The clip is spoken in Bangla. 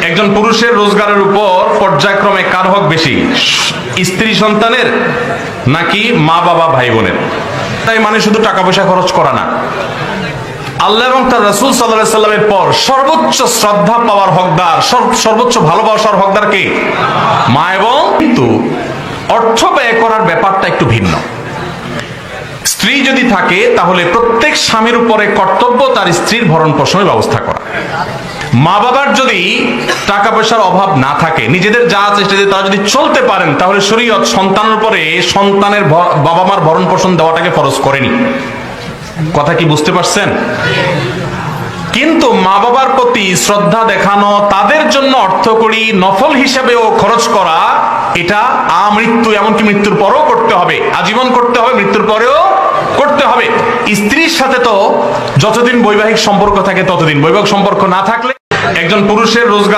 একজন পুরুষের রোজগারের উপর পর্যায়ক্রমে কার হক বেশি, স্ত্রী সন্তানের নাকি মা বাবা ভাই বোনের? তাই মানে শুধু টাকা পয়সা খরচ করা না, আল্লাহ এবং তার রাসূল সাল্লাল্লাহু আলাইহি সাল্লামের পর সর্বোচ্চ শ্রদ্ধা পাওয়ার হকদার, সর্বোচ্চ ভালোবাসার হকদার কে? মা। এবং কিন্তু অর্থ ব্যয় করার ব্যাপারটা একটু ভিন্ন। স্ত্রী যদি থাকে তাহলে প্রত্যেক স্বামীর উপরে কর্তব্য তার স্ত্রীর ভরণ পোষণের ব্যবস্থা করা। মা বাবার যদি টাকা পয়সার অভাব না থাকে, নিজেদের যা চেষ্টা দিয়ে তারা যদি চলতে পারেন, তাহলে শরীয়ত সন্তানের উপরে সন্তানের বাবা মার ভরণ পোষণ দেওয়াটাকে ফরজ করেনি। কথা কি বুঝতে পারছেন? কিন্তু মা বাবার প্রতি শ্রদ্ধা দেখানো, তাদের জন্য অর্থকড়ি নফল হিসেবেও খরচ করা, এটা আমৃত্যু, এমনকি মৃত্যুর পরেও করতে হবে, আজীবন করতে হবে, মৃত্যুর পরেও করতে হবে। স্ত্রীর সাথে তো যতদিন বৈবাহিক সম্পর্ক থাকে ততদিন, বৈবাহিক সম্পর্ক না থাকলে একজন পুরুষের রোজগার